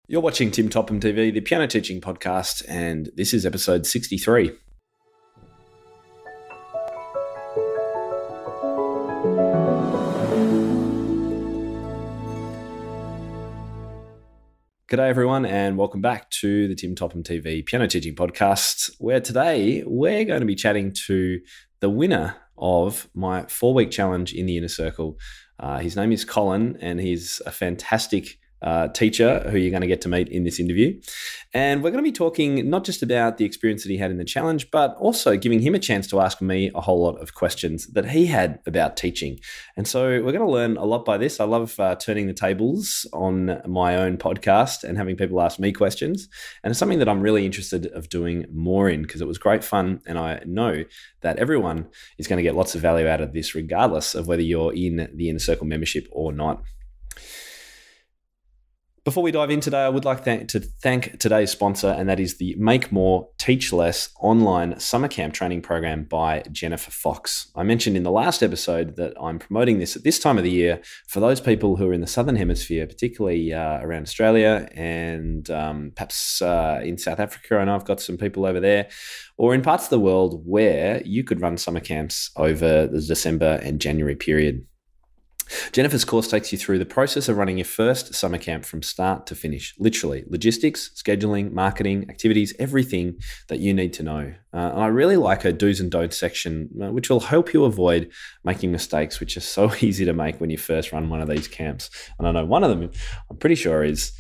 You're watching Tim Topham TV, the piano teaching podcast, and this is episode 63. G'day everyone, and welcome back to the Tim Topham TV piano teaching podcast, where today we're going to be chatting to the winner of my 4-week challenge in the Inner Circle. His name is Colin, and he's a fantastic teacher who you're going to get to meet in this interview. And we're going to be talking not just about the experience that he had in the challenge, but also giving him a chance to ask me a whole lot of questions that he had about teaching. And so we're going to learn a lot by this. I love turning the tables on my own podcast and having people ask me questions. And it's something that I'm really interested of doing more in because it was great fun. And I know that everyone is going to get lots of value out of this, regardless of whether you're in the Inner Circle membership or not. Before we dive in today, I would like to thank today's sponsor, and that is the Make More, Teach Less online summer camp training program by Jennifer Fox. I mentioned in the last episode that I'm promoting this at this time of the year for those people who are in the Southern Hemisphere, particularly around Australia and perhaps in South Africa. I know I've got some people over there, or in parts of the world where you could run summer camps over the December and January period. Jennifer's course takes you through the process of running your first summer camp from start to finish. Literally, logistics, scheduling, marketing, activities, everything that you need to know. And I really like her do's and don'ts section, which will help you avoid making mistakes, which are so easy to make when you first run one of these camps. And I know one of them, I'm pretty sure, is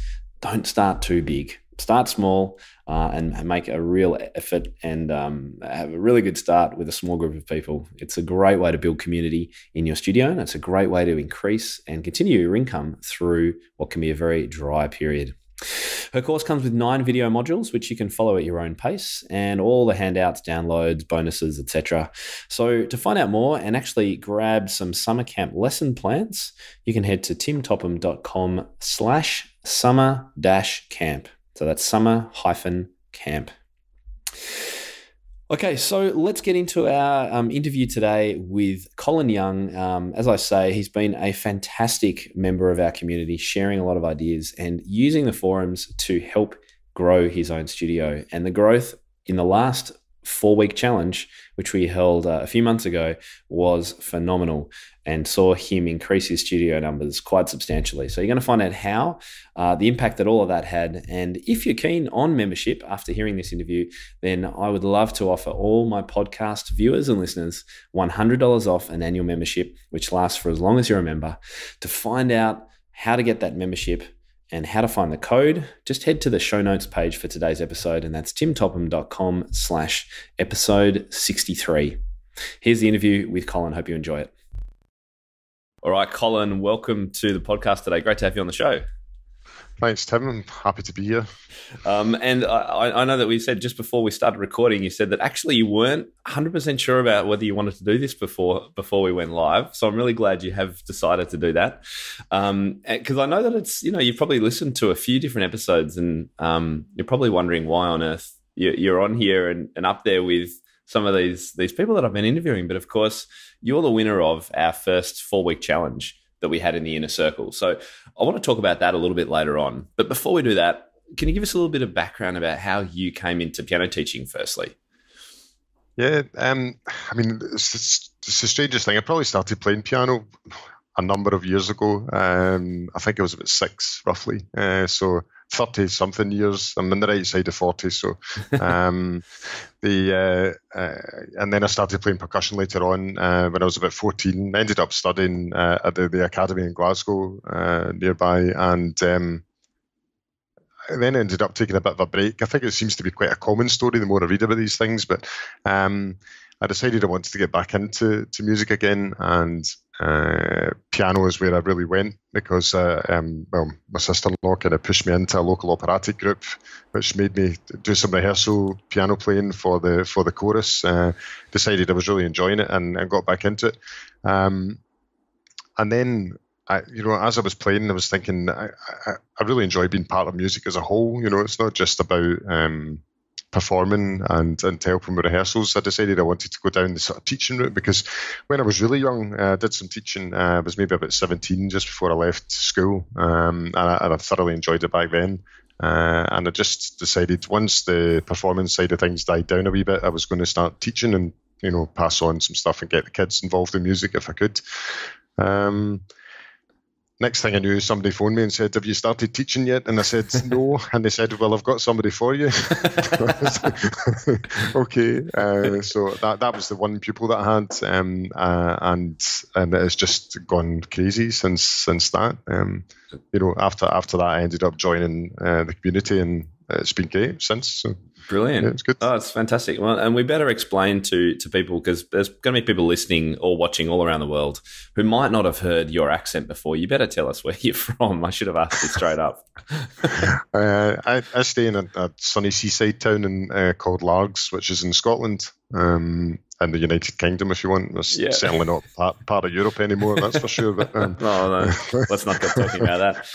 don't start too big. Start small and make a real effort and have a really good start with a small group of people. It's a great way to build community in your studio, and it's a great way to increase and continue your income through what can be a very dry period. Her course comes with 9 video modules, which you can follow at your own pace, and all the handouts, downloads, bonuses, etc. So to find out more and actually grab some summer camp lesson plans, you can head to timtopham.com/summer-camp. So that's summer-camp. Okay, so let's get into our interview today with Colin Young. As I say, he's been a fantastic member of our community, sharing a lot of ideas and using the forums to help grow his own studio. And the growth in the last 4-week challenge, which we held a few months ago, was phenomenal and saw him increase his studio numbers quite substantially. So you're going to find out how, the impact that all of that had. And if you're keen on membership after hearing this interview, then I would love to offer all my podcast viewers and listeners $100 off an annual membership, which lasts for as long as you're a member. To find out how to get that membership and how to find the code, just head to the show notes page for today's episode, and that's timtopham.com/episode 63. Here's the interview with Colin. Hope you enjoy it. All right, Colin, welcome to the podcast today. Great to have you on the show. Thanks, Tim. I'm happy to be here. And I know that we said just before we started recording, you said that actually you weren't 100% sure about whether you wanted to do this before we went live. So I'm really glad you have decided to do that. Because I know that it's, you've probably listened to a few different episodes and you're probably wondering why on earth you're on here and up there with some of these people that I've been interviewing. But of course, you're the winner of our first 4-week challenge that we had in the Inner Circle. So I want to talk about that a little bit later on. But before we do that, can you give us a little bit of background about how you came into piano teaching firstly? Yeah, I mean, it's the strangest thing. I probably started playing piano a number of years ago. I think I was about 6, roughly. So 30-something years. I'm on the right side of 40. So, and then I started playing percussion later on when I was about 14. I ended up studying at the academy in Glasgow nearby, and I then ended up taking a bit of a break. I think it seems to be quite a common story the more I read about these things, but I decided I wanted to get back into music again, and piano is where I really went because my sister-in-law kind of pushed me into a local operatic group, which made me do some rehearsal piano playing for the chorus. Decided I was really enjoying it and got back into it. And then as I was playing, I was thinking I really enjoy being part of music as a whole. It's not just about performing and helping with rehearsals. I decided I wanted to go down the sort of teaching route because when I was really young, I did some teaching. I was maybe about 17 just before I left school, and I thoroughly enjoyed it back then. And I just decided once the performance side of things died down a wee bit, I was going to start teaching and, pass on some stuff and get the kids involved in music if I could. Next thing I knew, somebody phoned me and said, "Have you started teaching yet?" And I said, "No." And they said, "Well, I've got somebody for you." Okay. So that was the one pupil that I had, and it has just gone crazy since that. After that, I ended up joining the community, and it's been great since. So. Brilliant. Yeah, it's good. Oh, it's fantastic. Well, and we better explain to people, because there's going to be people listening or watching all around the world who might not have heard your accent before. You better tell us where you're from. I should have asked you straight up. I stay in a sunny seaside town called Largs, which is in Scotland. And the United Kingdom, if you want. It's certainly not part of Europe anymore, that's for sure. But no, let's not get talking about that.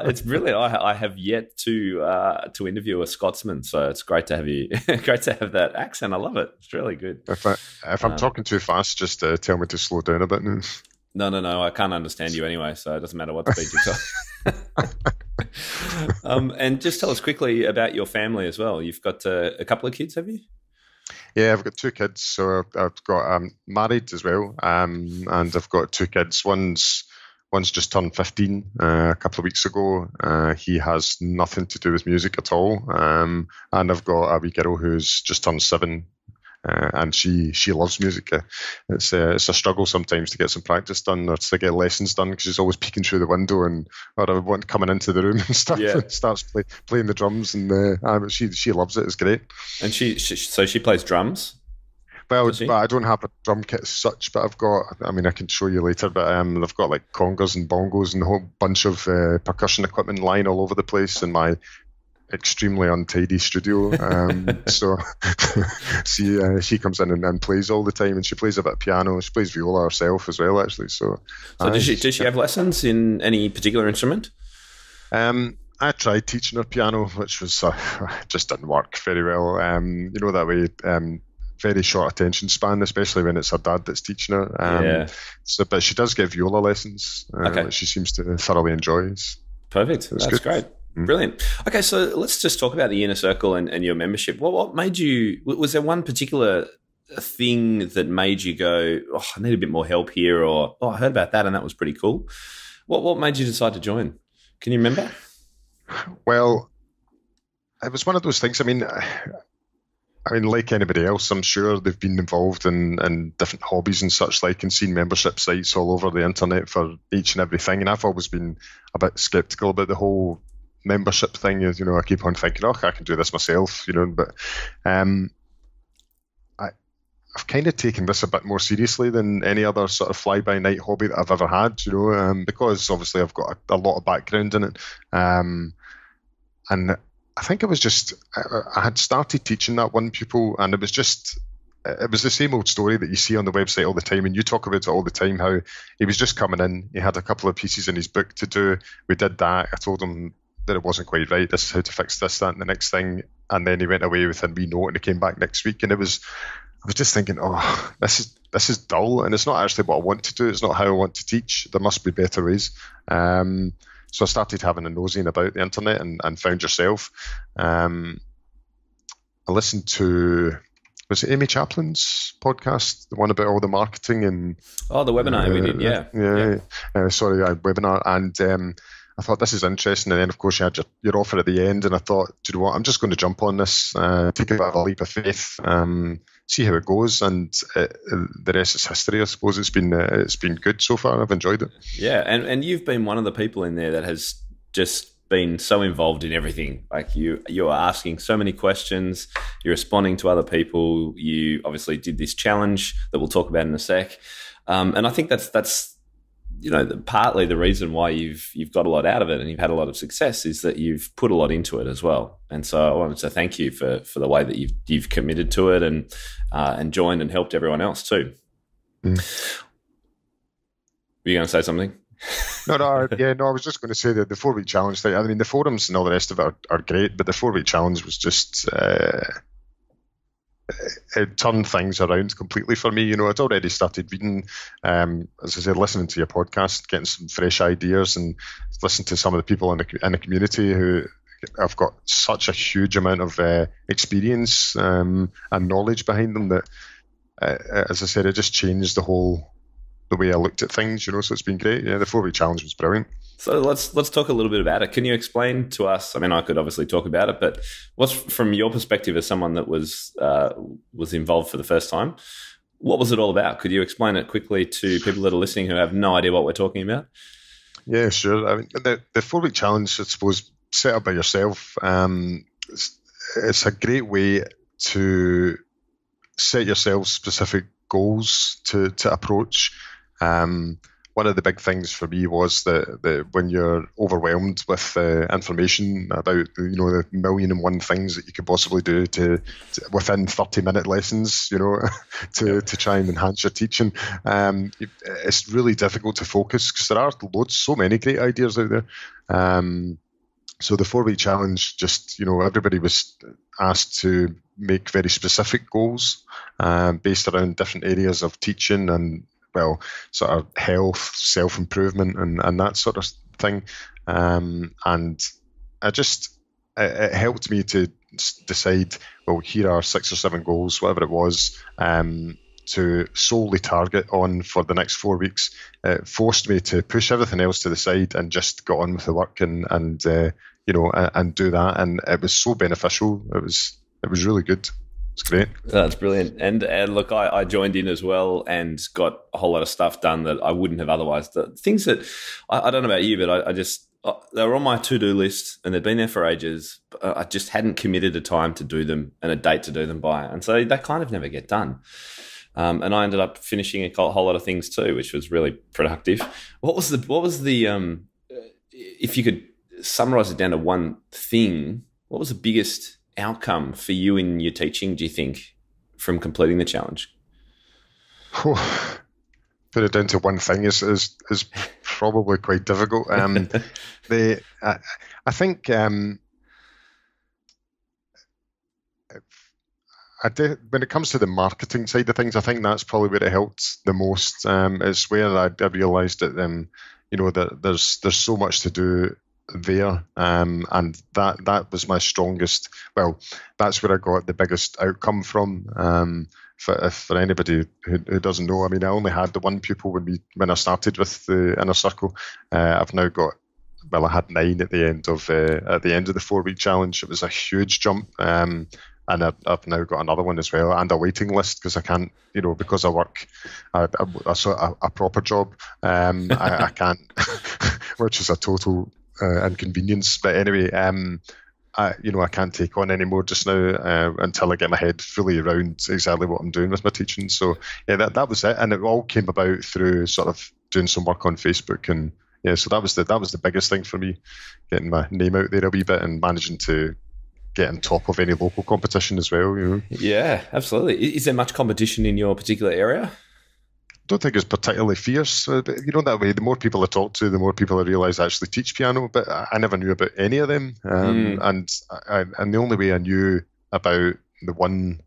It's brilliant. I have yet to interview a Scotsman, so it's great to have you. Great to have that accent. I love it. It's really good. If I'm talking too fast, just tell me to slow down a bit. No. I can't understand you anyway, so it doesn't matter what speed you talk. And just tell us quickly about your family as well. You've got a couple of kids, have you? Yeah, I've got 2 kids. So I've got married as well, and I've got 2 kids. One's just turned 15 a couple of weeks ago. He has nothing to do with music at all. And I've got a wee girl who's just turned 7. And she loves music. It's a struggle sometimes to get some practice done or to get lessons done, because she's always peeking through the window or coming into the room and stuff. Yeah. And starts playing the drums, and she loves it. It's great. And so she plays drums. Well, I don't have a drum kit as such, but I've got. I mean, I can show you later. But I've got like congas and bongos and a whole bunch of percussion equipment lying all over the place in my extremely untidy studio. So she comes in and plays all the time, and she plays a bit of piano. She plays viola herself as well, actually. So does she have lessons in any particular instrument? I tried teaching her piano, which was just didn't work very well. That way. Very short attention span, especially when it's her dad that's teaching her. But she does get viola lessons, which she seems to thoroughly enjoy. Perfect. That's good. Great. Brilliant. Okay, so let's just talk about the Inner Circle and your membership. What made you? Was there one particular thing that made you go, "Oh, I need a bit more help here," or "Oh, I heard about that and that was pretty cool"? What made you decide to join? Can you remember? Well, it was one of those things. I mean, like anybody else, I'm sure they've been involved in different hobbies and such like, and seen membership sites all over the internet for each and everything. And I've always been a bit skeptical about the whole membership thing. I keep on thinking, "Oh, I can do this myself," but I've kind of taken this a bit more seriously than any other sort of fly-by-night hobby that I've ever had, because obviously I've got a lot of background in it. And I think it was just, I had started teaching that one pupil, and it was the same old story that you see on the website all the time, and you talk about it all the time, how he was just coming in, he had a couple of pieces in his book to do, we did that, I told him that it wasn't quite right, this is how to fix this, that, and the next thing, and then he went away with a wee note and he came back next week, and I was just thinking, oh, this is dull, and it's not actually what I want to do, it's not how I want to teach, there must be better ways. So I started having a nosing about the internet and found yourself. I listened to, was it Amy Chaplin's podcast, the one about all the marketing and... Oh, the webinar we did, yeah. Webinar. And I thought, this is interesting. And then, of course, you had your offer at the end. And I thought, do you know what, I'm just going to jump on this, take a bit of a leap of faith, see how it goes. And the rest is history, I suppose. It's been good so far. I've enjoyed it. Yeah, and you've been one of the people in there that has just been so involved in everything. Like you're asking so many questions, you're responding to other people. You obviously did this challenge that we'll talk about in a sec. And I think that's partly the reason why you've got a lot out of it and you've had a lot of success is that you've put a lot into it as well. And so I wanted to thank you for the way that you've committed to it and joined and helped everyone else too. Were you going to say something? No, I was just going to say that the 4-week challenge thing, I mean, the forums and all the rest of it are great, but the 4-week challenge was just, it turned things around completely for me. I'd already started reading, as I said, listening to your podcast, getting some fresh ideas and listening to some of the people in the community who I've got such a huge amount of experience and knowledge behind them that, as I said, it just changed the way I looked at things, so it's been great. Yeah, the 4-week challenge was brilliant. So let's talk a little bit about it. Can you explain to us? I mean, I could obviously talk about it, but what's from your perspective as someone that was involved for the first time? What was it all about? Could you explain it quickly to people that are listening who have no idea what we're talking about? Yeah, sure. I mean, the 4-week challenge, I suppose, set up by yourself. It's a great way to set yourself specific goals to approach. One of the big things for me was that when you're overwhelmed with information about the 1,000,001 things that you could possibly do to within 30-minute lessons, to try and enhance your teaching, it's really difficult to focus because there are so many great ideas out there. So the 4-week challenge, just everybody was asked to make very specific goals based around different areas of teaching and, well, sort of health, self-improvement and that sort of thing. And it helped me to decide, well, here are 6 or 7 goals, whatever it was, to solely target on for the next 4 weeks. It forced me to push everything else to the side and just get on with the work and do that. And it was so beneficial. It was really good. It's great. That's brilliant. And look, I joined in as well and got a whole lot of stuff done that I wouldn't have otherwise. The things that I don't know about you, but I just they were on my to-do list and they'd been there for ages. But I just hadn't committed a time to do them and a date to do them by, and so they kind of never get done. And I ended up finishing a whole lot of things too, which was really productive. What was the if you could summarize it down to one thing, what was the biggest outcome for you in your teaching, do you think, from completing the challenge? Put it down to one thing is probably quite difficult. I think when it comes to the marketing side of things, I think that's probably where it helped the most. It's where I realised that that there's so much to do there, and that was my strongest. Well, that's where I got the biggest outcome from. For anybody who doesn't know, I mean, I only had the one pupil when I started with the InnerCircle. I've now got, well, I had 9 at the end of the 4-week challenge. It was a huge jump, and I've now got another one as well, and a waiting list because I can't, because I work a proper job, I can't, which is a total inconvenience. But anyway, I can't take on anymore just now until I get my head fully around exactly what I'm doing with my teaching. So yeah, that was it, and it all came about through sort of doing some work on Facebook, and yeah, so that was the biggest thing for me, getting my name out there a wee bit and managing to get on top of any local competition as well. Yeah, absolutely. Is there much competition in your particular area? Don't think it's particularly fierce, but that way, the more people I talk to, the more people I realise actually teach piano. But I never knew about any of them, and the only way I knew about the one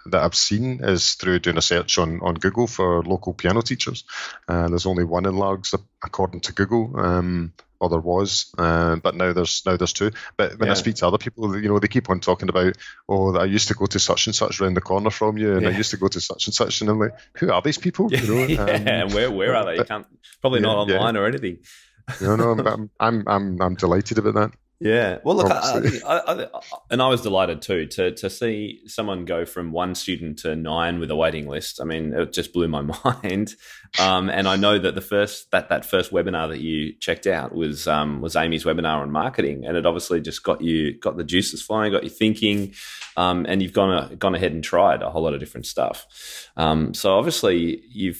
that I've seen is through doing a search on Google for local piano teachers. There's only one in Largs according to Google, or there was, but now there's 2. But when I speak to other people, they keep on talking about, I used to go to such and such around the corner from you, and I used to go to such and such, and I'm like, who are these people? And where are they? You can't probably not online or anything. No, I'm delighted about that. Yeah. Well, look, I was delighted too to see someone go from 1 student to 9 with a waiting list. I mean, it just blew my mind. And I know that the first webinar that you checked out was Amy's webinar on marketing, and it obviously just got the juices flowing, got you thinking, and you've gone ahead and tried a whole lot of different stuff. So obviously you're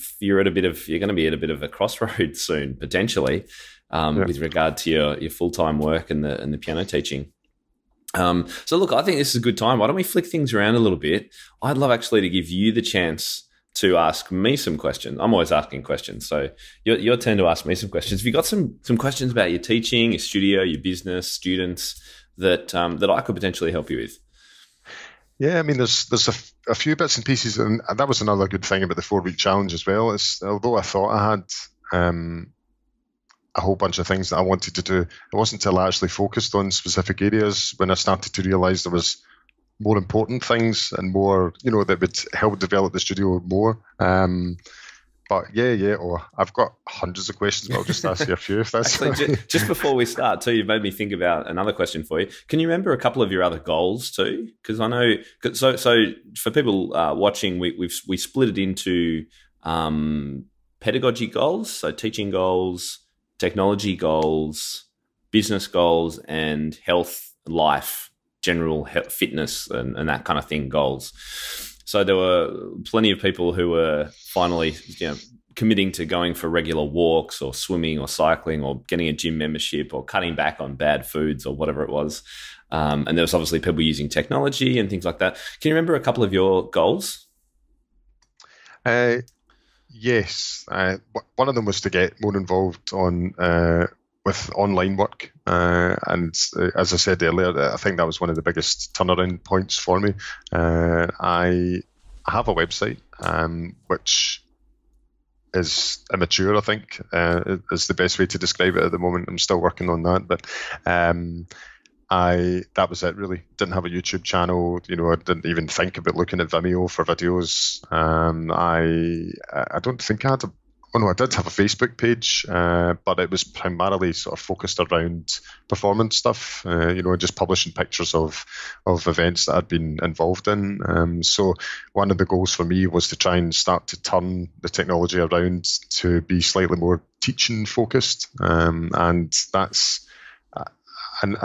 going to be at a bit of a crossroads soon, potentially. With regard to your full-time work and the piano teaching. So look, I think this is a good time. Why don't we flick things around a little bit? I'd love actually to give you the chance to ask me some questions. I'm always asking questions, so your turn to ask me some questions. Have you got some questions about your teaching, your studio, your business, students that I could potentially help you with? Yeah, I mean, there's a few bits and pieces, and that was another good thing about the 4-week challenge as well. Although I thought I had a whole bunch of things that I wanted to do. It wasn't until I actually focused on specific areas when I started to realise there was more important things and more, that would help develop the studio more. But I've got hundreds of questions, but I'll just ask you a few if that's actually, just before we start too, you've made me think about another question for you. Can you remember a couple of your other goals too? Because I know, so for people watching, we split it into pedagogy goals, so teaching goals, technology goals, business goals, and health, life, general health, fitness, and that kind of thing goals. So there were plenty of people who were finally, committing to going for regular walks or swimming or cycling or getting a gym membership or cutting back on bad foods or whatever it was. And there was obviously people using technology and things like that. Can you remember a couple of your goals? Yes. One of them was to get more involved with online work. And as I said earlier, I think that was one of the biggest turnaround points for me. I have a website, which is immature, I think, is the best way to describe it at the moment. I'm still working on that, but that was it really. Didn't have a YouTube channel, I didn't even think about looking at Vimeo for videos. I don't think I had I did have a Facebook page, but it was primarily sort of focused around performance stuff, just publishing pictures of events that I'd been involved in. So one of the goals for me was to try and start to turn the technology around to be slightly more teaching focused. And that's, as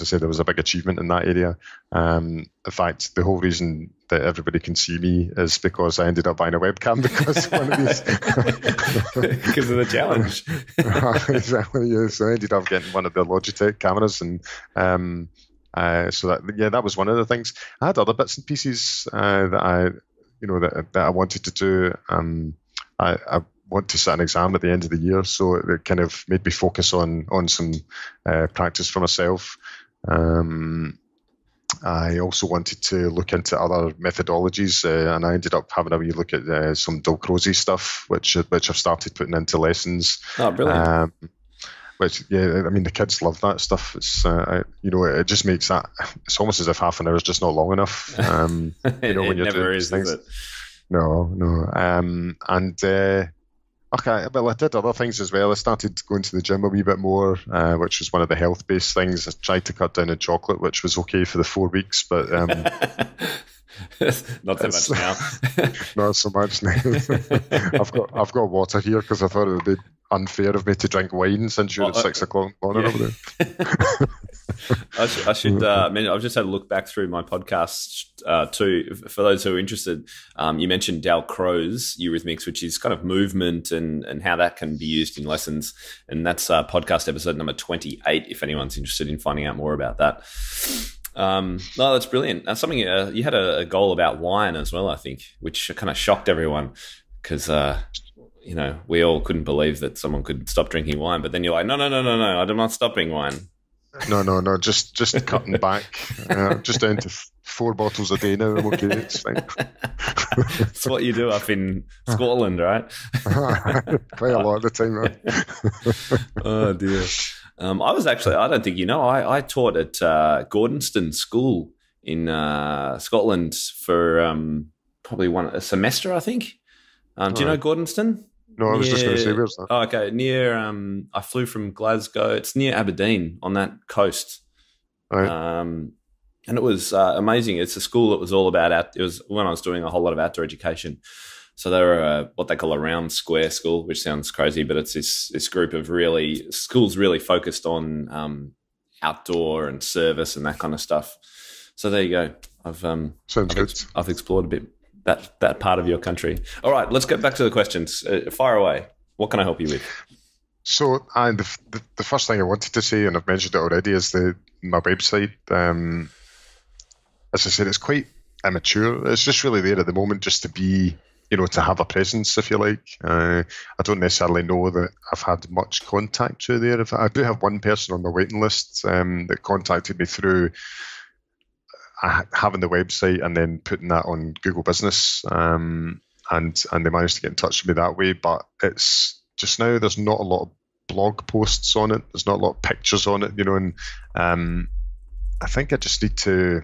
I said, there was a big achievement in that area. In fact, the whole reason that everybody can see me is because I ended up buying a webcam because one of these because of the challenge. Exactly. Yeah. So I ended up getting one of the Logitech cameras, and so that was one of the things. I had other bits and pieces that I wanted to do. I want to set an exam at the end of the year, so it kind of made me focus on some practice for myself. I also wanted to look into other methodologies, and I ended up having a wee look at some Dalcroze stuff, which I've started putting into lessons. Oh, brilliant! The kids love that stuff. It's it just makes that, it's almost as if half an hour is just not long enough. When you're never is it? No. Okay, well, I did other things as well. I started going to the gym a wee bit more, which was one of the health-based things. I tried to cut down on chocolate, which was okay for the 4 weeks, but not so much now. Not so much now. I've got water here because I thought it would be unfair of me to drink wine since you're at 6 o'clock morning over there. I should. I've just had a look back through my podcast too. For those who are interested, you mentioned Dalcroze eurythmics, which is kind of movement and how that can be used in lessons, and that's podcast episode number 28. If anyone's interested in finding out more about that. No, that's brilliant. That's something you had a goal about wine as well, I think, which kind of shocked everyone because we all couldn't believe that someone could stop drinking wine. But then you're like, no, I'm not stopping wine. No, just cutting back, just down to 4 bottles a day now. I'm okay, it's fine. It's what you do up in Scotland, right? Quite a lot of the time, right? Oh dear. I don't think I taught at Gordonston School in Scotland for probably a semester, I think. Do you know Gordonston? No, I was just going to say, where's that? Oh, okay. Near, I flew from Glasgow. It's near Aberdeen on that coast. Right. And it was amazing. It's a school that was all about, it was when I was doing a whole lot of outdoor education. So they were what they call a round square school, which sounds crazy, but it's this group of schools really focused on outdoor and service and that kind of stuff. So there you go. I've explored a bit that part of your country. All right, let's get back to the questions. Fire away. What can I help you with? So, the first thing I wanted to say, and I've mentioned it already, is my website. As I said, it's quite immature. It's just really there at the moment just to be, to have a presence, if you like. I don't necessarily know that I've had much contact through there. I do have one person on the waiting list that contacted me through having the website and then putting that on Google Business, and they managed to get in touch with me that way. But it's just now there's not a lot of blog posts on it. There's not a lot of pictures on it, you know, and I think I just need to,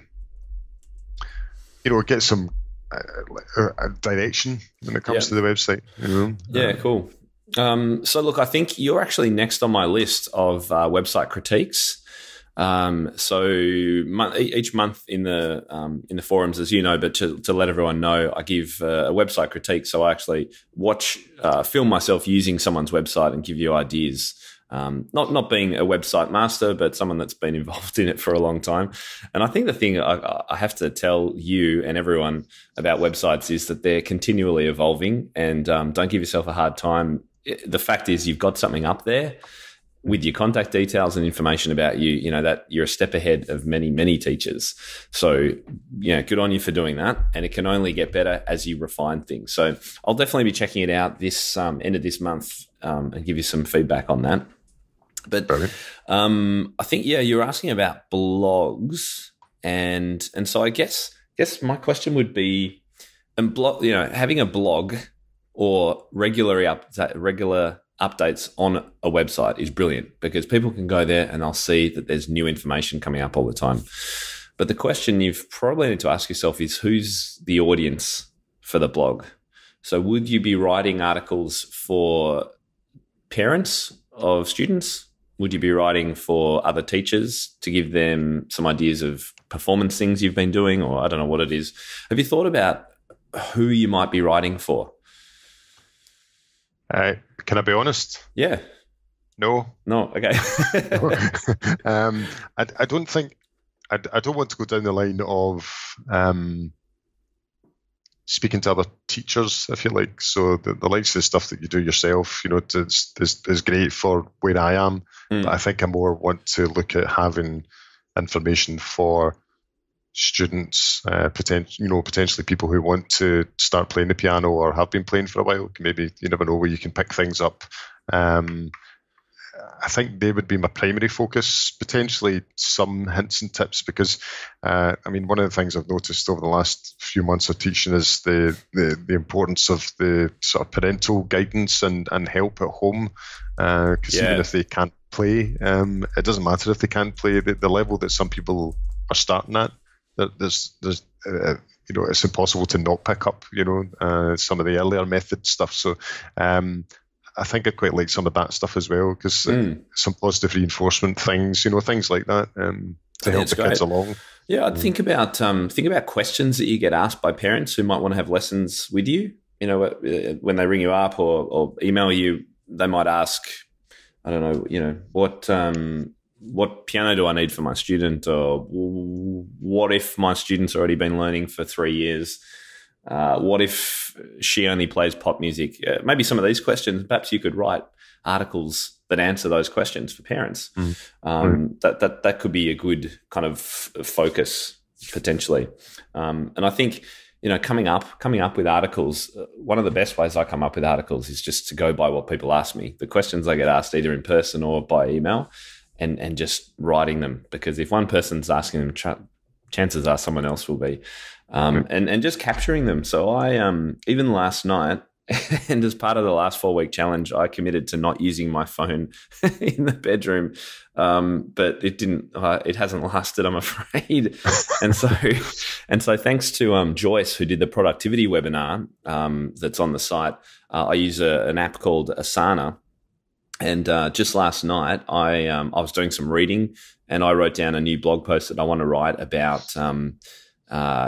you know, get some direction when it comes to the website. You know? Yeah, cool. So look, I think you're actually next on my list of website critiques. So each month in the forums, as you know, but to let everyone know, I give a website critique. So I actually film myself using someone's website and give you ideas. Not being a website master, but someone that's been involved in it for a long time. And I think the thing I have to tell you and everyone about websites is that they're continually evolving, and don't give yourself a hard time. The fact is you've got something up there with your contact details and information about you, you know, that you're a step ahead of many, many teachers. So, you know, good on you for doing that. And it can only get better as you refine things. So I'll definitely be checking it out this end of this month and give you some feedback on that. But I think, yeah, you're asking about blogs. And so I guess my question would be, having a blog or regular updates on a website is brilliant, because people can go there and they'll see that there's new information coming up all the time. But the question you've probably need to ask yourself is, who's the audience for the blog? So would you be writing articles for parents of students? Would you be writing for other teachers to give them some ideas of performance things you've been doing, or I don't know what it is? Have you thought about who you might be writing for? Can I be honest? Yeah. No. Okay. I don't think I don't want to go down the line of speaking to other teachers, if you like. So the likes of the stuff that you do yourself, you know, is great for where I am. But I think I more want to look at having information for students, potentially people who want to start playing the piano or have been playing for a while. Maybe, you never know, where you can pick things up. I think they would be my primary focus, potentially some hints and tips, because one of the things I've noticed over the last few months of teaching is the importance of the sort of parental guidance and help at home, because even if they can't play, it doesn't matter if they can't play. The level that some people are starting at, there's it's impossible to not pick up, some of the earlier method stuff. So I think I'd quite like some of that stuff as well, because some positive reinforcement things, things like that, to help the kids along. Yeah, I'd think about questions that you get asked by parents who might want to have lessons with you. When they ring you up or email you, they might ask, I don't know, what piano do I need for my student? Or what if my student's already been learning for 3 years? What if she only plays pop music? Maybe some of these questions, perhaps you could write articles that answer those questions for parents. That could be a good kind of focus potentially. And I think, coming up with articles, one of the best ways I come up with articles is just to go by what people ask me, the questions I get asked either in person or by email, and just writing them, because if one person's asking them, chances are someone else will be. And just capturing them. So I, even last night, and as part of the last 4-week challenge, I committed to not using my phone in the bedroom. But it hasn't lasted, I'm afraid. and so thanks to Joyce, who did the productivity webinar that's on the site, I use an app called Asana. And just last night, I was doing some reading, and I wrote down a new blog post that I want to write about.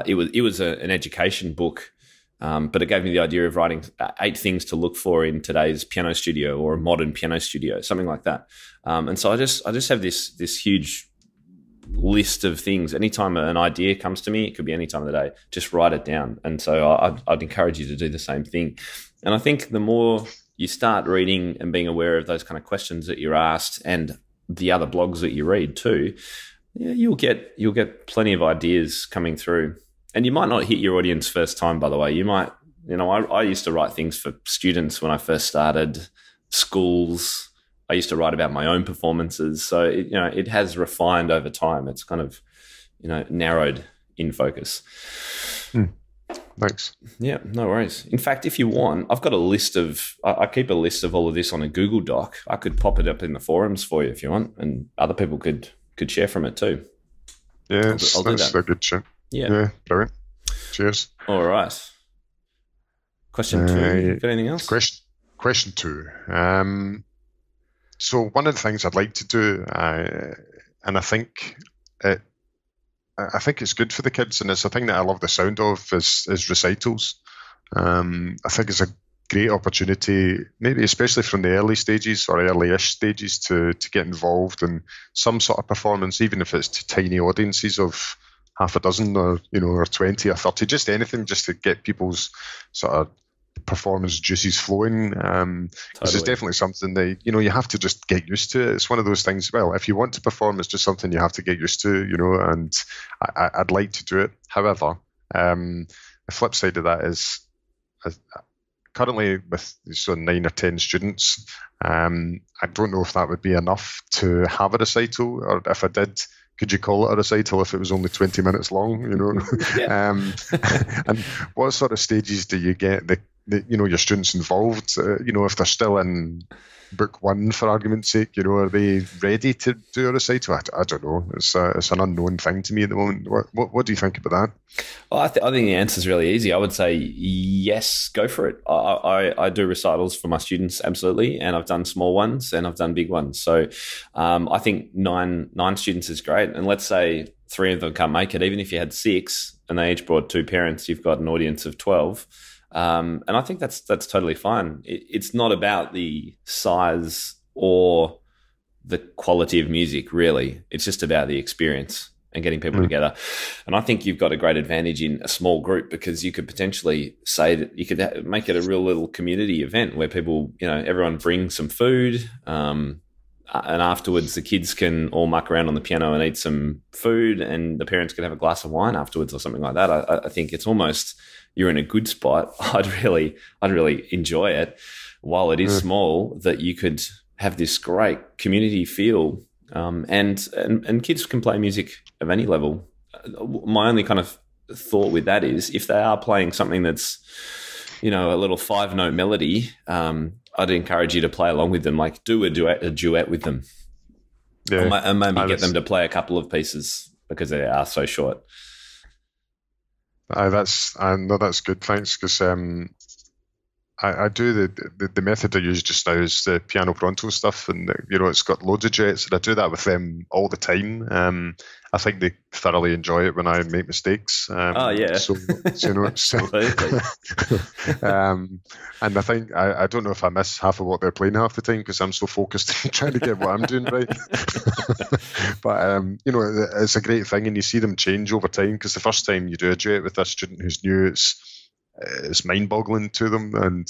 It was an education book, but it gave me the idea of writing 8 things to look for in today's piano studio, or a modern piano studio, something like that. And so I just have this huge list of things. Anytime an idea comes to me, it could be any time of the day, just write it down. And so I'd encourage you to do the same thing. And I think the more you start reading and being aware of those kind of questions that you're asked, and the other blogs that you read too, you'll get plenty of ideas coming through. And you might not hit your audience first time, by the way. You might, I used to write things for students when I first started, schools. I used to write about my own performances. So, it has refined over time. It's kind of, narrowed in focus. Thanks. Yeah, no worries. In fact, if you want, I've got a list of, I keep a list of all of this on a Google Doc. I could pop it up in the forums for you if you want, and other people could share from it too. Yeah, I'll do that's that. a good shit. Yeah. Yeah, brilliant. Cheers. All right. Question 2. Got anything else? Question 2. So one of the things I'd like to do, and I think it's good for the kids, and it's a thing that I love the sound of, is recitals. I think it's a great opportunity, maybe especially from the early stages or early-ish stages, to get involved in some sort of performance, even if it's to tiny audiences of half a dozen or 20 or 30, just anything, just to get people's sort of performance juices flowing. This is definitely something that you have to just get used to. It's one of those things. Well, if you want to perform, it's just something you have to get used to, and I'd like to do it. However, the flip side of that is, currently with 9 or 10 students, I don't know if that would be enough to have a recital, or if I did, could you call it a recital if it was only 20 minutes long? And what sort of stages do you get your students involved? If they're still in book 1, for argument's sake, are they ready to do a recital? I don't know. It's an unknown thing to me at the moment. What do you think about that? Well, I think the answer is really easy. I would say yes, go for it. I do recitals for my students, absolutely, and I've done small ones and I've done big ones. So I think nine students is great. And let's say 3 of them can't make it. Even if you had 6 and they each brought 2 parents, you've got an audience of 12. And I think that's totally fine. It's not about the size or the quality of music, really. It's just about the experience and getting people together. And I think you've got a great advantage in a small group, because you could potentially say that you could make it a real little community event where people, everyone brings some food, and afterwards the kids can all muck around on the piano and eat some food, and the parents can have a glass of wine afterwards or something like that. I think it's almost, you're in a good spot. I'd really enjoy it, while it is small, that you could have this great community feel, and kids can play music of any level. My only kind of thought with that is, if they are playing something that's, a little 5-note melody, I'd encourage you to play along with them, like do a duet with them, and maybe get them to play a couple of pieces, because they are so short. That's good. Thanks, because I do the method I use just now is the piano pronto stuff, and it's got loads of duets, and I do that with them all the time. I think they thoroughly enjoy it when I make mistakes. Oh yeah, and I think I don't know if I miss half of what they're playing half the time, because I'm so focused on trying to get what I'm doing right. But it's a great thing, and you see them change over time, because the first time you do a duet with a student who's new, it's mind-boggling to them, and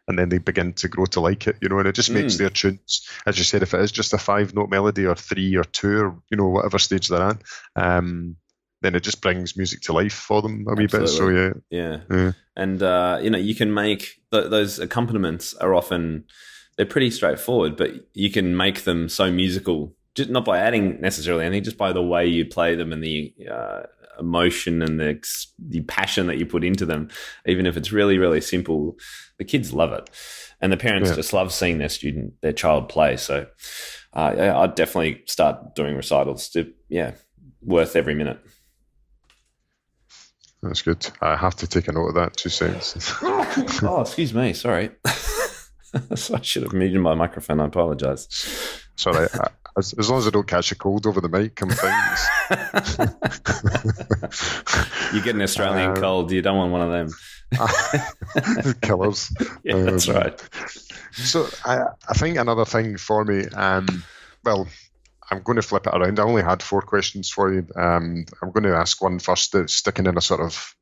then they begin to grow to like it, and it just makes their tunes, as you said, if it is just a 5-note melody or 3 or 2 or whatever stage they're at, then it just brings music to life for them a wee bit. So yeah. And you can make those accompaniments are often, they're pretty straightforward, but you can make them so musical, just not by adding necessarily anything, just by the way you play them and the emotion and the passion that you put into them. Even if it's really, really simple, the kids love it, and the parents just love seeing their child play. So I'd definitely start doing recitals. Worth every minute. That's good. I have to take a note of that. 2 seconds. Oh, excuse me. Sorry. So I should have muted my microphone. I apologise. Sorry. As long as I don't catch a cold over the mic, I'm fine. You get an Australian cold, you don't want one of them. Killers. Yeah, that's right. So I think another thing for me, well, I'm going to flip it around. I only had 4 questions for you. I'm going to ask one first that's sticking in a sort of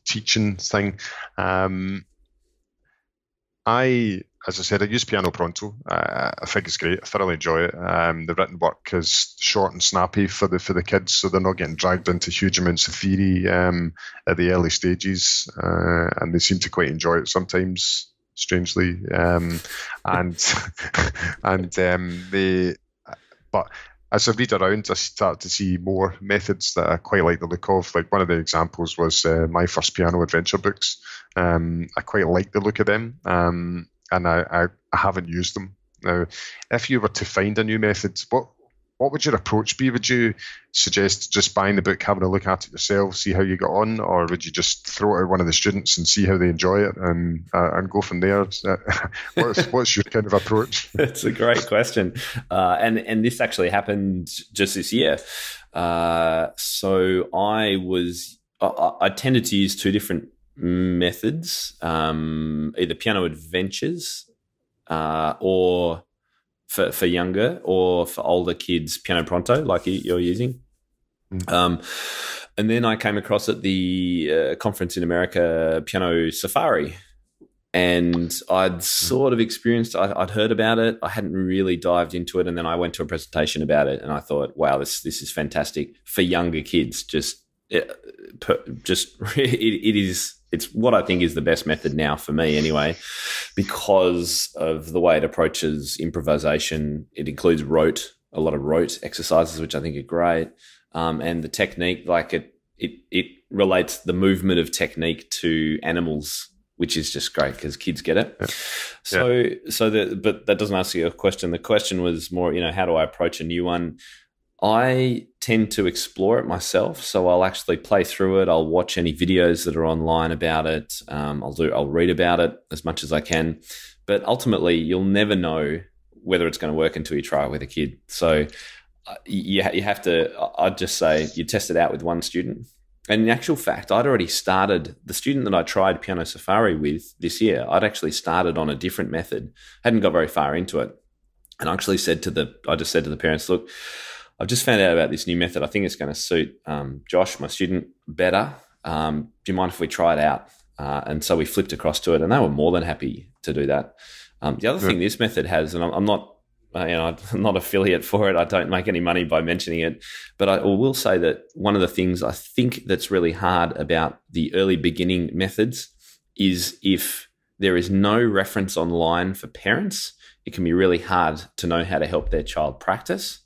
teaching thing. As I said, I use piano pronto. I think it's great. I thoroughly enjoy it. The written work is short and snappy for the kids, so they're not getting dragged into huge amounts of theory at the early stages, and they seem to quite enjoy it sometimes, strangely. But as I read around, I start to see more methods that I quite like the look of. Like one of the examples was my first piano adventure books. I quite like the look of them, and I haven't used them. Now, if you were to find a new method, what would your approach be? Would you suggest just buying the book, having a look at it yourself, see how you got on, or would you just throw it at one of the students and see how they enjoy it and go from there? What's your kind of approach? That's a great question, and this actually happened just this year. So I tended to use two different methods, either piano adventures or for younger, or for older kids, piano pronto, like you're using. And then I came across at the conference in America, Piano Safari, and I'd sort of experienced, I'd heard about it. I hadn't really dived into it. And then I went to a presentation about it and I thought, wow, this is fantastic for younger kids. It's what I think is the best method now for me anyway, because of the way it approaches improvisation. It includes a lot of rote exercises, which I think are great. And the technique, like it relates the movement of technique to animals, which is just great because kids get it. Yeah. But that doesn't ask you a question. The question was more, how do I approach a new one? I tend to explore it myself, so I'll actually play through it. I'll watch any videos that are online about it. I'll read about it as much as I can, but ultimately you'll never know whether it's going to work until you try it with a kid. So you have to. I'd just say you test it out with one student. And in actual fact, I'd already started, the student that I tried Piano Safari with this year, I'd actually started on a different method, hadn't got very far into it, and I actually said to the parents, look, I've just found out about this new method. I think it's going to suit Josh, my student, better. Do you mind if we try it out? And so we flipped across to it, and they were more than happy to do that. The other thing this method has, and I'm not, I'm not affiliate for it. I don't make any money by mentioning it, but I will say that one of the things I think that's really hard about the early beginning methods is if there is no reference online for parents, it can be really hard to know how to help their child practice.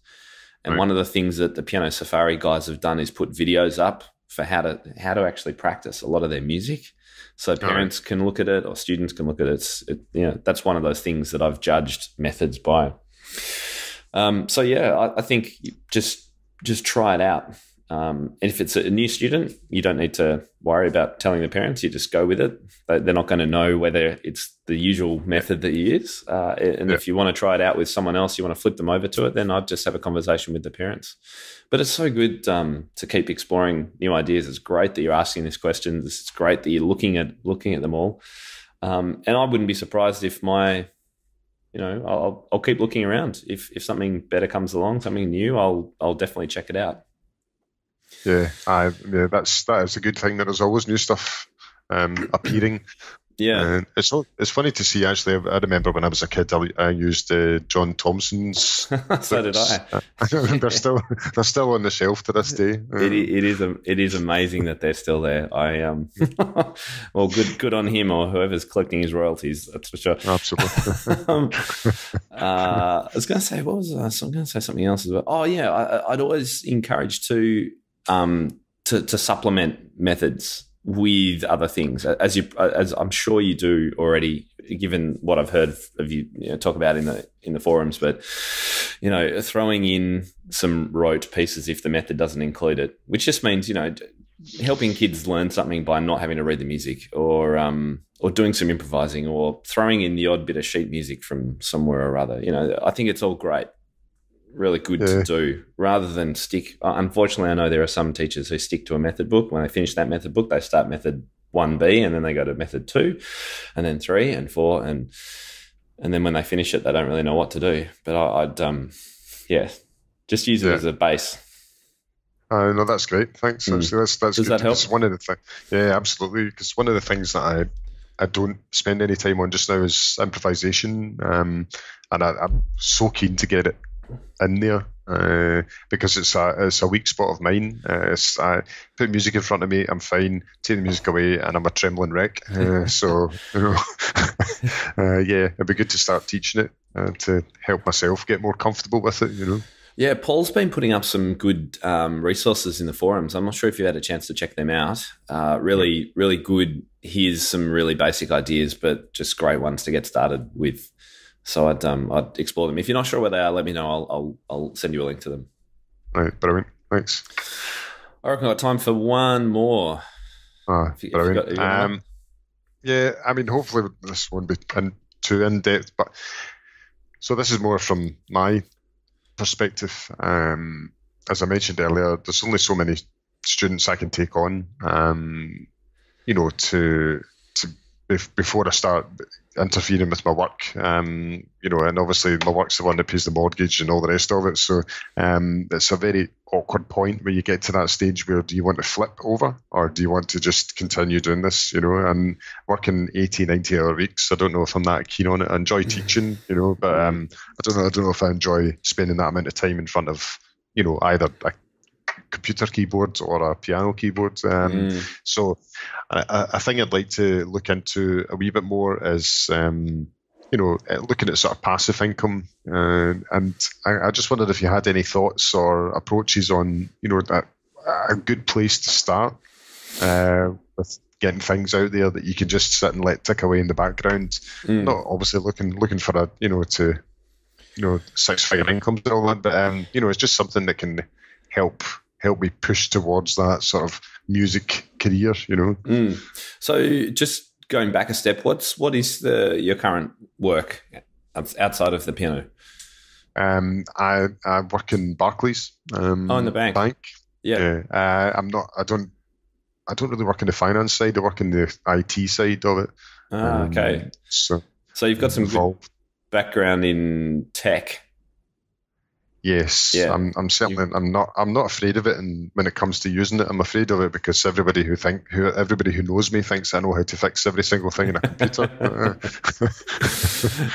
And one of the things that the Piano Safari guys have done is put videos up for how to actually practice a lot of their music, so parents can look at it or students can look at it. That's one of those things that I've judged methods by. I think just try it out. And if it's a new student, you don't need to worry about telling the parents. You just go with it. They're not going to know whether it's the usual method that you use. If you want to try it out with someone else, you want to flip them over to it, then I'd just have a conversation with the parents. But it's so good to keep exploring new ideas. It's great that you're asking these questions. It's great that you're looking at them all. And I wouldn't be surprised if I'll keep looking around. If something better comes along, something new, I'll definitely check it out. That is a good thing. There's always new stuff appearing. Yeah, it's funny to see. Actually, I remember when I was a kid, I used John Thompson's. So did I. They're still on the shelf to this day. It is amazing that they're still there. Well, good on him or whoever's collecting his royalties. That's for sure. Absolutely. I was going to say, what was I? So I'm going to say something else as well. Oh yeah, I'd always encourage to supplement methods with other things, as I'm sure you do already, given what I've heard of you talk about in the forums. But throwing in some rote pieces if the method doesn't include it, which just means helping kids learn something by not having to read the music, or doing some improvising, or throwing in the odd bit of sheet music from somewhere or other. I think it's all great. Really good to do, rather than stick. Unfortunately, I know there are some teachers who stick to a method book. When they finish that method book, they start method 1B, and then they go to method 2, and then 3 and 4, and then when they finish it, they don't really know what to do. But I'd just use it as a base. No, that's great. Thanks. That's Does good. That help? One of the things. Yeah, absolutely. Because one of the things that I don't spend any time on just now is improvisation, and I'm so keen to get it in there because it's a weak spot of mine. I put music in front of me, I'm fine. Take the music away, and I'm a trembling wreck. So it'd be good to start teaching it to help myself get more comfortable with it. Yeah, Paul's been putting up some good resources in the forums. I'm not sure if you've had a chance to check them out. Really, really good. Here's some really basic ideas, but just great ones to get started with. So I'd explore them. If you're not sure where they are, let me know. I'll send you a link to them. All right, brilliant. Thanks. I reckon I've got time for one more. Brilliant. Yeah, I mean, hopefully this won't be too in depth, but so this is more from my perspective. As I mentioned earlier, there's only so many students I can take on, before I start interfering with my work, and obviously my work's the one that pays the mortgage and all the rest of it. So it's a very awkward point where you get to that stage where do you want to flip over or do you want to just continue doing this, and working 80, 90-hour weeks. I don't know if I'm that keen on it. I enjoy teaching, but I don't know if I enjoy spending that amount of time in front of, either a computer keyboard or a piano keyboard. So I think I'd like to look into a wee bit more as, looking at sort of passive income. And I just wondered if you had any thoughts or approaches on, a good place to start with getting things out there that you can just sit and let tick away in the background. Not obviously looking for a, six-figure incomes and all that, but, it's just something that can help me push towards that sort of music career, So just going back a step, what is your current work outside of the piano? I work in Barclays. In the bank. Yeah. I don't really work in the finance side. I work in the IT side of it. Okay. So you've got some good background in tech. Yes, yeah. I'm certainly. I'm not afraid of it, and when it comes to using it, I'm afraid of it because everybody who knows me thinks I know how to fix every single thing in a computer.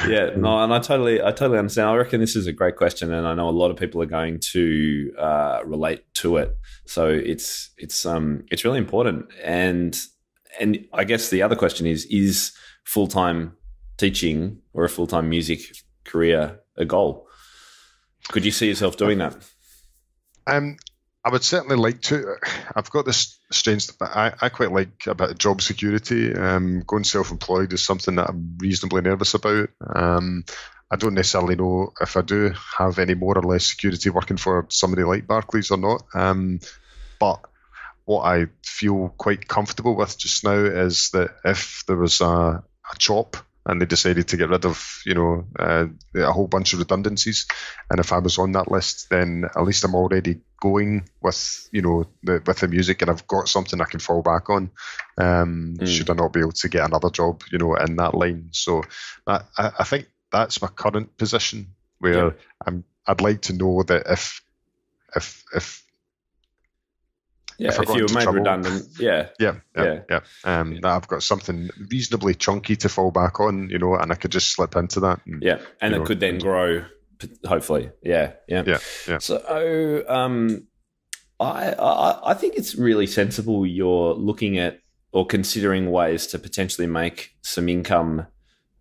Yeah, no, and I totally understand. I reckon this is a great question, and I know a lot of people are going to relate to it. So it's really important, and I guess the other question is full-time teaching or a full-time music career a goal? Could you see yourself doing that? I would certainly like to. I've got this strange, but I quite like a bit of job security. Going self-employed is something that I'm reasonably nervous about. I don't necessarily know if I do have any more or less security working for somebody like Barclays or not. But what I feel quite comfortable with just now is that if there was a chop and they decided to get rid of, a whole bunch of redundancies, and if I was on that list, then at least I'm already going with, with the music, and I've got something I can fall back on. Should I not be able to get another job, in that line? So I think that's my current position, where I'd like to know that if you were made redundant, that I've got something reasonably chunky to fall back on, and I could just slip into that. And it could then grow, hopefully. Yeah. So, I think it's really sensible you're looking at or considering ways to potentially make some income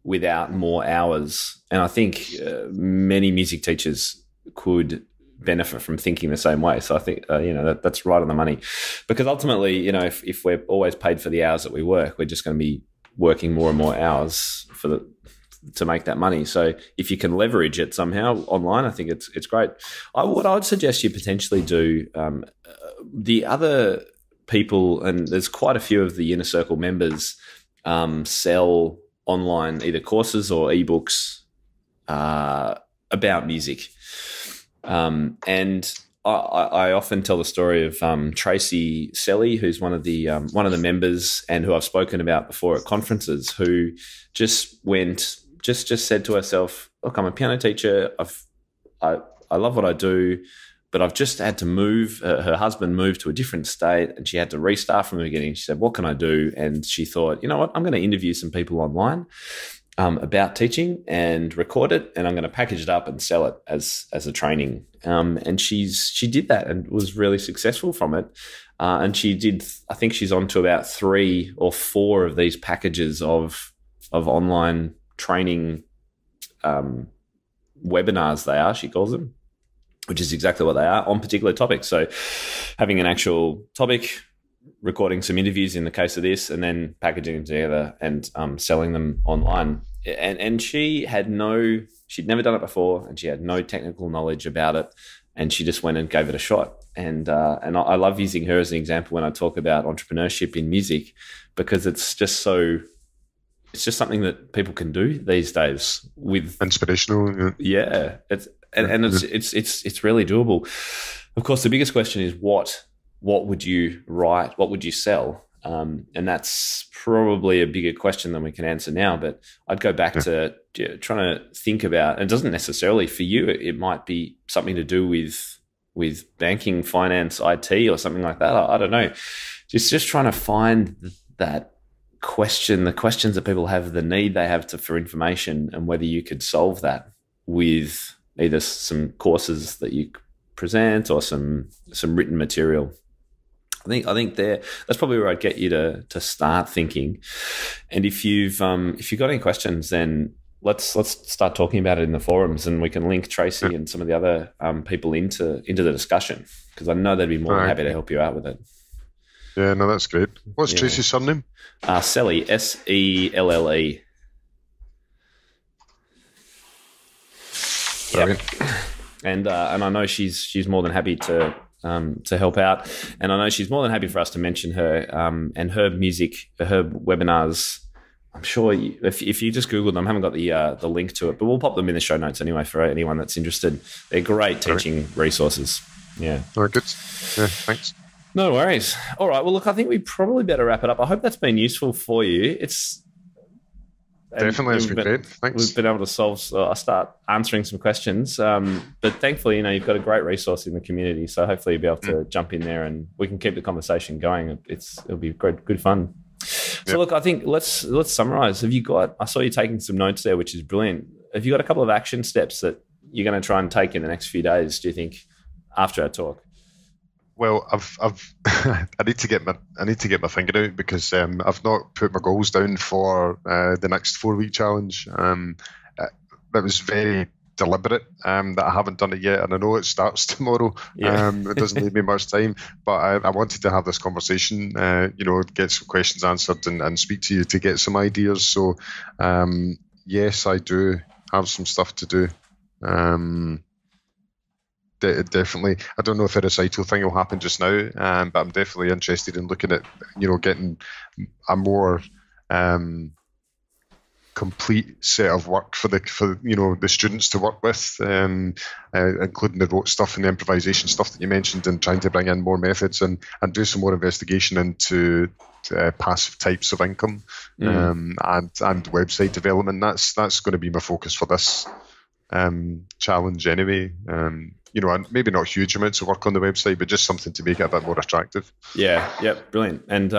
without more hours, and I think many music teachers could benefit from thinking the same way. So I think that's right on the money, because ultimately, if we're always paid for the hours that we work, we're just going to be working more and more hours to make that money. So if you can leverage it somehow online, I think it's great. What I would suggest you potentially do, the other people, and there's quite a few of the InnerCircle members, sell online either courses or ebooks about music. And I often tell the story of Tracy Selly, who's one of the members and who I've spoken about before at conferences, who just said to herself, "Look, I'm a piano teacher. I love what I do, but I've just had to move." Her husband moved to a different state, and she had to restart from the beginning. She said, "What can I do?" And she thought, "You know what? I'm going to interview some people online about teaching and record it, and I'm going to package it up and sell it as a training." And she did that and was really successful from it. And she did, I think she's on to about 3 or 4 of these packages of online training webinars, she calls them. which is exactly what they are, on particular topics. So having an actual topic, recording some interviews in the case of this, and then packaging them together and selling them online. And she'd never done it before, and she had no technical knowledge about it, and she just went and gave it a shot. And I love using her as an example when I talk about entrepreneurship in music, because it's just something that people can do these days with inspirational. Yeah, it's really doable. Of course, the biggest question is what would you write? What would you sell? And that's probably a bigger question than we can answer now. But I'd go back to trying to think about, and it doesn't necessarily for you, it might be something to do with banking, finance, IT, or something like that. I don't know. Just trying to find that question, the questions that people have, the need they have for information, and whether you could solve that with either some courses that you present or some written material. I think that's probably where I'd get you to start thinking. And if you've got any questions, then let's start talking about it in the forums, and we can link Tracy and some of the other people into the discussion, because I know they'd be more than happy to help you out with it. Yeah, no, that's great. What's Tracy's surname? Selle, S-E-L-L-E. Brilliant. Yep. And I know she's more than happy to help out, and I know she's more than happy for us to mention her and her music, her webinars. I'm sure if you just Google them, I haven't got the link to it, but we'll pop them in the show notes anyway for anyone that's interested. They're great teaching resources. Yeah. All right, good. Yeah, thanks. No worries. All right. Well, look, I think we probably better wrap it up. I hope that's been useful for you. Definitely, it's been great. Thanks. We've been able to start answering some questions. But thankfully, you've got a great resource in the community. So hopefully you'll be able to jump in there and we can keep the conversation going. It'll be good fun. So look, I think let's summarize. I saw you taking some notes there, which is brilliant. Have you got a couple of action steps that you're going to try and take in the next few days, do you think, after our talk? Well, I need to get my finger out, because I've not put my goals down for the next 4-week challenge. That was very deliberate that I haven't done it yet, and I know it starts tomorrow. It doesn't leave me much time, but I wanted to have this conversation, get some questions answered and speak to you to get some ideas. So yes, I do have some stuff to do. Definitely. I don't know if the recital thing will happen just now, but I'm definitely interested in looking at, getting a more complete set of work for the students to work with, including the rote stuff and the improvisation stuff that you mentioned, and trying to bring in more methods and do some more investigation into passive types of income and website development. That's going to be my focus for this challenge anyway. And maybe not huge amounts of work on the website, but just something to make it a bit more attractive. Yeah, brilliant. And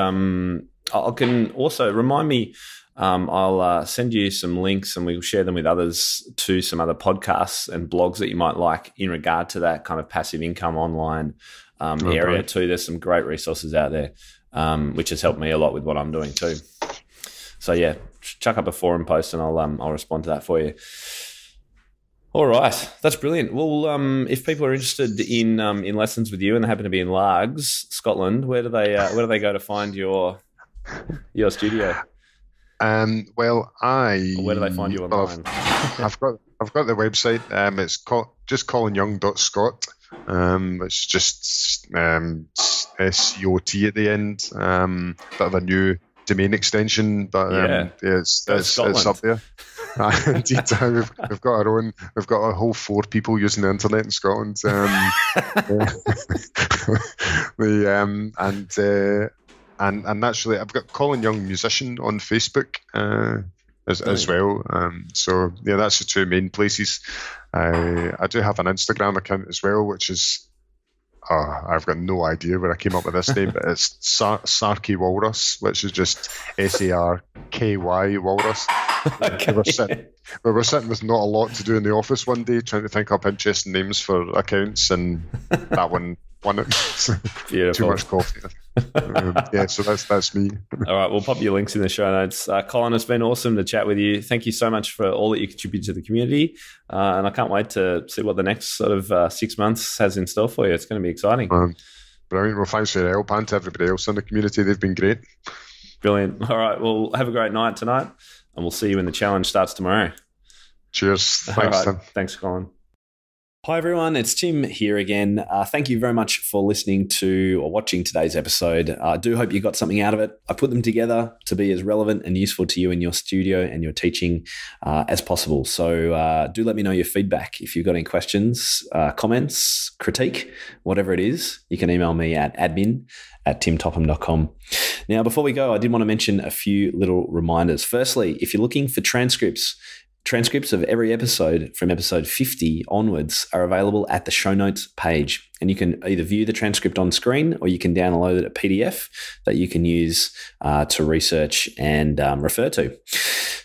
I can also remind me, I'll send you some links and we'll share them with others to some other podcasts and blogs that you might like in regard to that kind of passive income online area too. There's some great resources out there, which has helped me a lot with what I'm doing too. So yeah, chuck up a forum post and I'll respond to that for you. All right, that's brilliant. Well, if people are interested in lessons with you and they happen to be in Largs, Scotland, where do they go to find your studio? Where do they find you online? I've got the website. It's just colinyoung.scot. It's just SCOT at the end. Bit of a new domain extension, but it's up there. Indeed, we've got our own. We've got a whole 4 people using the internet in Scotland. And naturally, I've got Colin Young Musician on Facebook as well. So yeah, that's the 2 main places. I do have an Instagram account as well, which is I've got no idea where I came up with this name, but it's Sarky Walrus, which is just SARKY Walrus. Okay. We were sitting with not a lot to do in the office one day, trying to think up interesting names for accounts, and that one won it. Beautiful. Too much coffee. Yeah, so that's me. All right, we'll pop your links in the show notes. Colin, it's been awesome to chat with you. Thank you so much for all that you contribute to the community. And I can't wait to see what the next sort of 6 months has in store for you. It's going to be exciting. Brilliant. Well, thanks for your help and to everybody else in the community. They've been great. Brilliant. All right, well, have a great night tonight, and we'll see you when the challenge starts tomorrow. Cheers. Thanks, Tim. Thanks, Colin. Hi, everyone. It's Tim here again. Thank you very much for listening to or watching today's episode. I do hope you got something out of it. I put them together to be as relevant and useful to you in your studio and your teaching as possible. So do let me know your feedback. If you've got any questions, comments, critique, whatever it is, you can email me at admin@timtopham.com. Now, before we go, I did want to mention a few little reminders. Firstly, if you're looking for transcripts of every episode from episode 50 onwards are available at the show notes page. And you can either view the transcript on screen or you can download a PDF that you can use to research and refer to.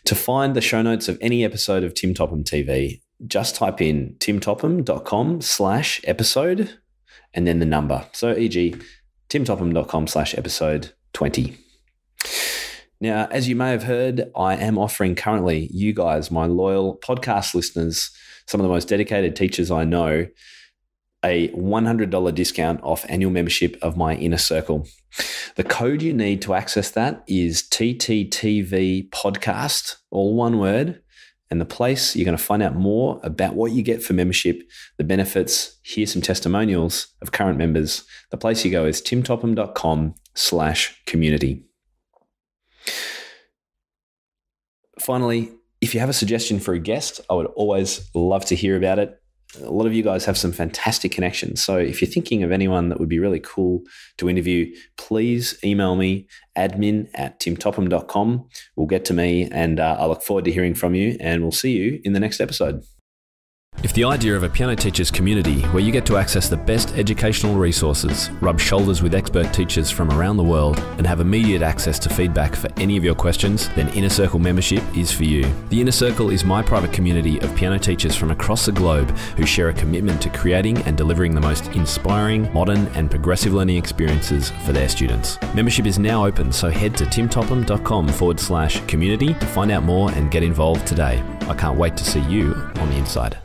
To find the show notes of any episode of Tim Topham TV, just type in timtopham.com/episode and then the number. So e.g. timtopham.com/episode 20. Now, as you may have heard, I am offering currently you guys, my loyal podcast listeners, some of the most dedicated teachers I know, a $100 discount off annual membership of my InnerCircle. The code you need to access that is TTTV podcast, all one word, and the place you're going to find out more about what you get for membership, the benefits, hear some testimonials of current members. The place you go is timtopham.com/community. Finally, if you have a suggestion for a guest, I would always love to hear about it. A lot of you guys have some fantastic connections. So if you're thinking of anyone that would be really cool to interview, please email me, admin@timtopham.com. We'll get to me, and I look forward to hearing from you, and we'll see you in the next episode. If the idea of a piano teachers community where you get to access the best educational resources, rub shoulders with expert teachers from around the world, and have immediate access to feedback for any of your questions, then InnerCircle membership is for you. The InnerCircle is my private community of piano teachers from across the globe who share a commitment to creating and delivering the most inspiring, modern and progressive learning experiences for their students. Membership is now open, so head to timtopham.com/community to find out more and get involved today. I can't wait to see you on the inside.